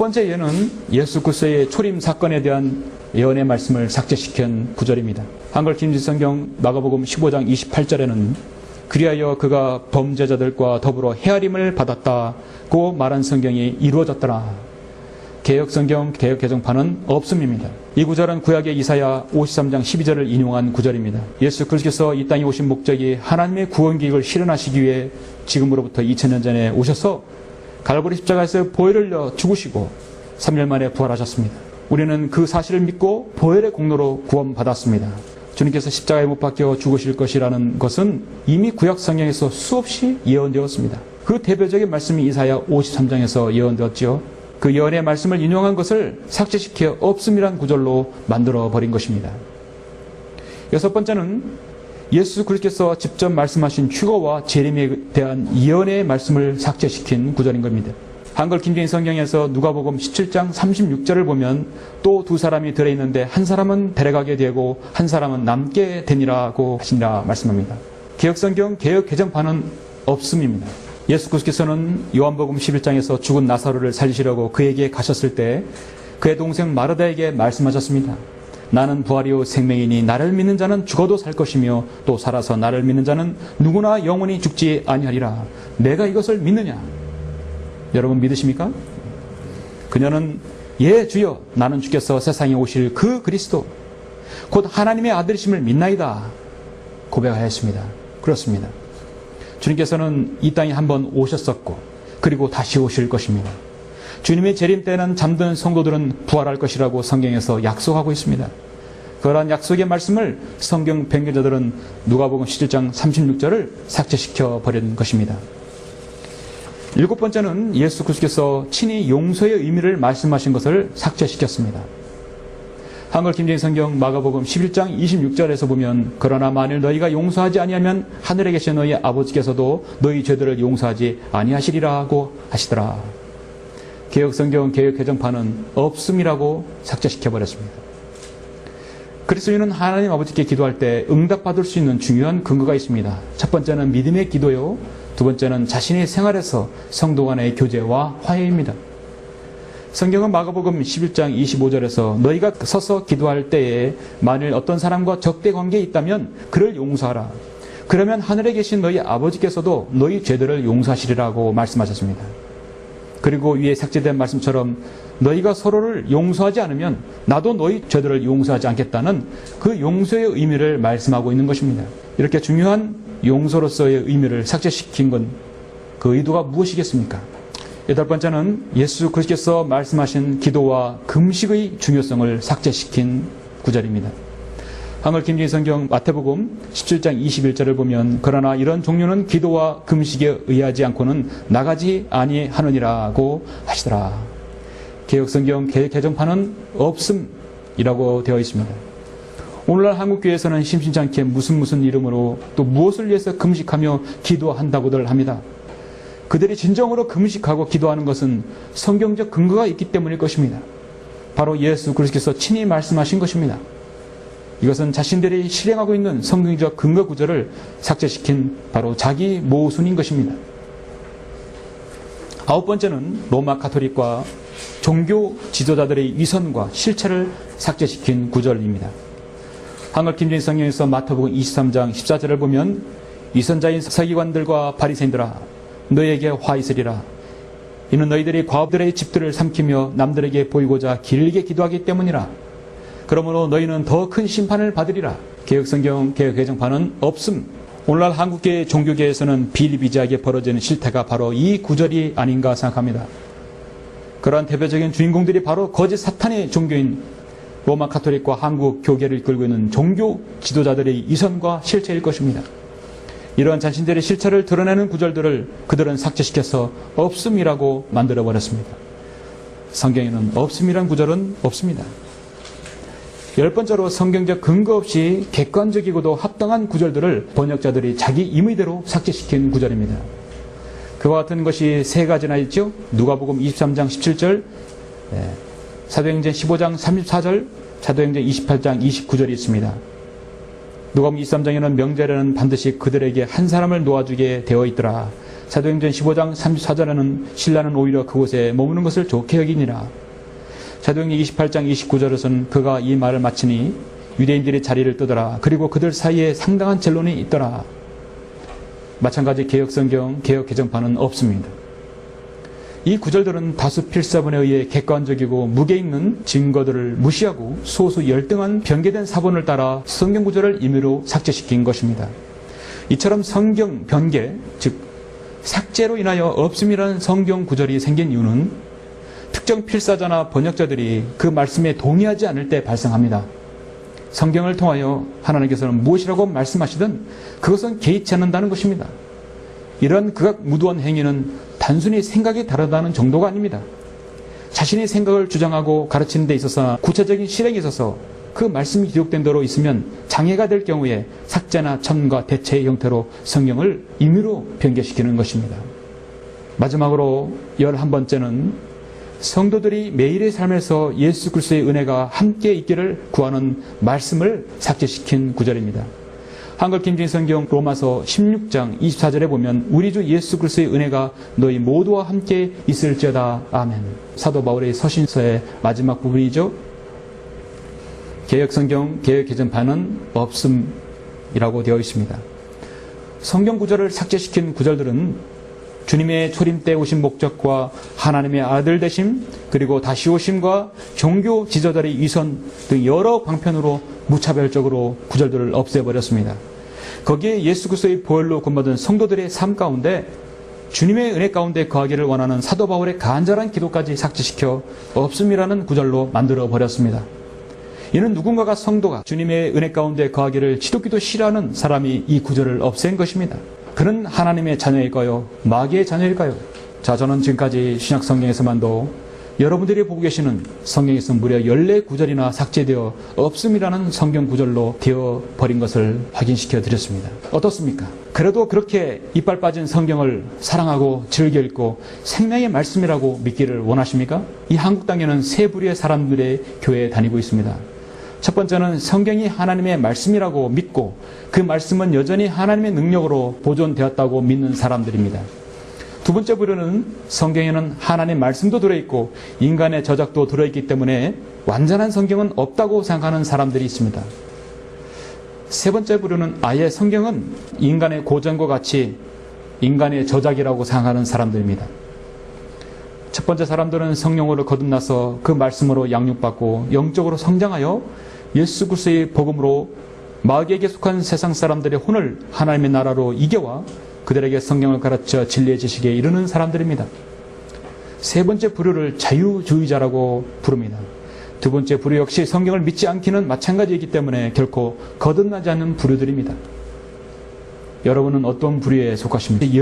번째 예는 예수 그리스도의 초림 사건에 대한 예언의 말씀을 삭제시킨 구절입니다. 한글 김진성경 마가복음 15장 28절에는 그리하여 그가 범죄자들과 더불어 헤아림을 받았다고 말한 성경이 이루어졌더라. 개역성경 개역개정판은 없음입니다. 이 구절은 구약의 이사야 53장 12절을 인용한 구절입니다. 예수 그리스도께서 이 땅에 오신 목적이 하나님의 구원 계획을 실현하시기 위해 지금으로부터 2000년 전에 오셔서 갈보리 십자가에서 보혈을 흘려 죽으시고 3일 만에 부활하셨습니다. 우리는 그 사실을 믿고 보혈의 공로로 구원받았습니다. 주님께서 십자가에 못 박혀 죽으실 것이라는 것은 이미 구약 성경에서 수없이 예언되었습니다. 그 대표적인 말씀이 이사야 53장에서 예언되었지요. 그 예언의 말씀을 인용한 것을 삭제시켜 없음이란 구절로 만들어버린 것입니다. 여섯 번째는 예수 그리스도께서 직접 말씀하신 휴거와 재림에 대한 예언의 말씀을 삭제시킨 구절인 겁니다. 한글 김정인 성경에서 누가복음 17장 36절을 보면 또 두 사람이 들어있는데 한 사람은 데려가게 되고 한 사람은 남게 되니라고 하시니라 말씀합니다. 개역성경 개역개정판은 없음입니다. 예수 그리스도께서는 요한복음 11장에서 죽은 나사로를 살리시려고 그에게 가셨을 때 그의 동생 마르다에게 말씀하셨습니다. 나는 부활이요 생명이니 나를 믿는 자는 죽어도 살 것이며 또 살아서 나를 믿는 자는 누구나 영원히 죽지 아니하리라. 내가 이것을 믿느냐? 여러분 믿으십니까? 그녀는 예 주여 나는 주께서 세상에 오실 그 그리스도 곧 하나님의 아들이심을 믿나이다 고백하였습니다. 그렇습니다. 주님께서는 이 땅에 한번 오셨었고 그리고 다시 오실 것입니다. 주님의 재림 때는 잠든 성도들은 부활할 것이라고 성경에서 약속하고 있습니다. 그러한 약속의 말씀을 성경 변경자들은 누가복음 17장 36절을 삭제시켜 버린 것입니다. 일곱 번째는 예수 그리스도께서 친히 용서의 의미를 말씀하신 것을 삭제시켰습니다. 한글 김정인 성경 마가복음 11장 26절에서 보면 그러나 만일 너희가 용서하지 아니하면 하늘에 계신 너희 아버지께서도 너희 죄들을 용서하지 아니하시리라고 하시더라. 개역성경 개역개정판은 없음이라고 삭제시켜버렸습니다. 그리스도인은 하나님 아버지께 기도할 때 응답받을 수 있는 중요한 근거가 있습니다. 첫 번째는 믿음의 기도요, 두 번째는 자신의 생활에서 성도 간의 교제와 화해입니다. 성경은 마가복음 11장 25절에서 너희가 서서 기도할 때에 만일 어떤 사람과 적대 관계에 있다면 그를 용서하라. 그러면 하늘에 계신 너희 아버지께서도 너희 죄들을 용서하시리라고 말씀하셨습니다. 그리고 위에 삭제된 말씀처럼 너희가 서로를 용서하지 않으면 나도 너희 죄들을 용서하지 않겠다는 그 용서의 의미를 말씀하고 있는 것입니다. 이렇게 중요한 용서로서의 의미를 삭제시킨 건 그 의도가 무엇이겠습니까? 여덟 번째는 예수 그리스도께서 말씀하신 기도와 금식의 중요성을 삭제시킨 구절입니다. 한글 김정인 성경 마태복음 17장 21절을 보면 그러나 이런 종류는 기도와 금식에 의하지 않고는 나가지 아니하느니라고 하시더라. 개역성경 개정판은 없음이라고 되어 있습니다. 오늘날 한국교회에서는 심심찮게 무슨 이름으로 또 무엇을 위해서 금식하며 기도한다고들 합니다. 그들이 진정으로 금식하고 기도하는 것은 성경적 근거가 있기 때문일 것입니다. 바로 예수 그리스도께서 친히 말씀하신 것입니다. 이것은 자신들이 실행하고 있는 성경적 근거 구절을 삭제시킨 바로 자기 모순인 것입니다. 아홉 번째는 로마 가톨릭과 종교 지도자들의 위선과 실체를 삭제시킨 구절입니다. 한글 김정인 성경에서 마태복음 23장 14절을 보면 위선자인 서기관들과 바리새인들아 너희에게 화 있으리라. 이는 너희들이 과부들의 집들을 삼키며 남들에게 보이고자 길게 기도하기 때문이라. 그러므로 너희는 더 큰 심판을 받으리라. 개역성경 개역개정판은 없음. 오늘날 한국계 종교계에서는 비일비재하게 벌어지는 실태가 바로 이 구절이 아닌가 생각합니다. 그러한 대표적인 주인공들이 바로 거짓 사탄의 종교인 로마 가톨릭과 한국 교계를 이끌고 있는 종교 지도자들의 위선과 실체일 것입니다. 이러한 자신들의 실체를 드러내는 구절들을 그들은 삭제시켜서 없음이라고 만들어버렸습니다. 성경에는 없음이란 구절은 없습니다. 열 번째로 성경적 근거 없이 객관적이고도 합당한 구절들을 번역자들이 자기 임의대로 삭제시킨 구절입니다. 그와 같은 것이 세 가지나 있죠. 누가복음 23장 17절, 사도행전 15장 34절, 사도행전 28장 29절이 있습니다. 누가복음 23장에는 명절에는 반드시 그들에게 한 사람을 놓아주게 되어 있더라. 사도행전 15장 34절에는 신라는 오히려 그곳에 머무는 것을 좋게 여기니라. 사도행전 28장 29절에서는 그가 이 말을 마치니 유대인들이 자리를 뜨더라. 그리고 그들 사이에 상당한 전론이 있더라. 마찬가지 개혁성경, 개혁개정판은 없습니다. 이 구절들은 다수 필사본에 의해 객관적이고 무게 있는 증거들을 무시하고 소수 열등한 변개된 사본을 따라 성경 구절을 임의로 삭제시킨 것입니다. 이처럼 성경 변개, 즉 삭제로 인하여 없음이라는 성경 구절이 생긴 이유는 특정 필사자나 번역자들이 그 말씀에 동의하지 않을 때 발생합니다. 성경을 통하여 하나님께서는 무엇이라고 말씀하시든 그것은 개의치 않는다는 것입니다. 이런 극악무도한 행위는 단순히 생각이 다르다는 정도가 아닙니다. 자신의 생각을 주장하고 가르치는 데 있어서 구체적인 실행에 있어서 그 말씀이 기록된 대로 있으면 장애가 될 경우에 삭제나 첨가, 대체의 형태로 성경을 임의로 변개시키는 것입니다. 마지막으로 11번째는 성도들이 매일의 삶에서 예수 그리스도의 은혜가 함께 있기를 구하는 말씀을 삭제시킨 구절입니다. 한글 김진 성경 로마서 16장 24절에 보면 우리 주 예수 그리스도의 은혜가 너희 모두와 함께 있을지어다. 아멘. 사도 바울의 서신서의 마지막 부분이죠. 개혁성경, 개혁개정판은 없음이라고 되어 있습니다. 성경 구절을 삭제시킨 구절들은 주님의 초림 때 오신 목적과 하나님의 아들 되심, 그리고 다시 오심과 종교 지도자의 위선 등 여러 방편으로 무차별적으로 구절들을 없애버렸습니다. 거기에 예수 그리스도의 보혈로 구원받은 성도들의 삶 가운데 주님의 은혜 가운데 거하기를 원하는 사도 바울의 간절한 기도까지 삭제시켜 없음이라는 구절로 만들어버렸습니다. 이는 누군가가 성도가 주님의 은혜 가운데 거하기를 지독히도 싫어하는 사람이 이 구절을 없앤 것입니다. 그는 하나님의 자녀일까요? 마귀의 자녀일까요? 자, 저는 지금까지 신약 성경에서만도 여러분들이 보고 계시는 성경에서 무려 14구절이나 삭제되어 없음이라는 성경 구절로 되어버린 것을 확인시켜 드렸습니다. 어떻습니까? 그래도 그렇게 이빨 빠진 성경을 사랑하고 즐겨 읽고 생명의 말씀이라고 믿기를 원하십니까? 이 한국 땅에는 세 부류의 사람들의 교회에 다니고 있습니다. 첫 번째는 성경이 하나님의 말씀이라고 믿고 그 말씀은 여전히 하나님의 능력으로 보존되었다고 믿는 사람들입니다. 두 번째 부류는 성경에는 하나님의 말씀도 들어있고 인간의 저작도 들어있기 때문에 완전한 성경은 없다고 생각하는 사람들이 있습니다. 세 번째 부류는 아예 성경은 인간의 고전과 같이 인간의 저작이라고 생각하는 사람들입니다. 첫 번째 사람들은 성령으로 거듭나서 그 말씀으로 양육받고 영적으로 성장하여 예수 그리스도의 복음으로 마귀에게 속한 세상 사람들의 혼을 하나님의 나라로 이겨와 그들에게 성경을 가르쳐 진리의 지식에 이르는 사람들입니다. 세 번째 부류를 자유주의자라고 부릅니다. 두 번째 부류 역시 성경을 믿지 않기는 마찬가지이기 때문에 결코 거듭나지 않는 부류들입니다. 여러분은 어떤 부류에 속하십니까?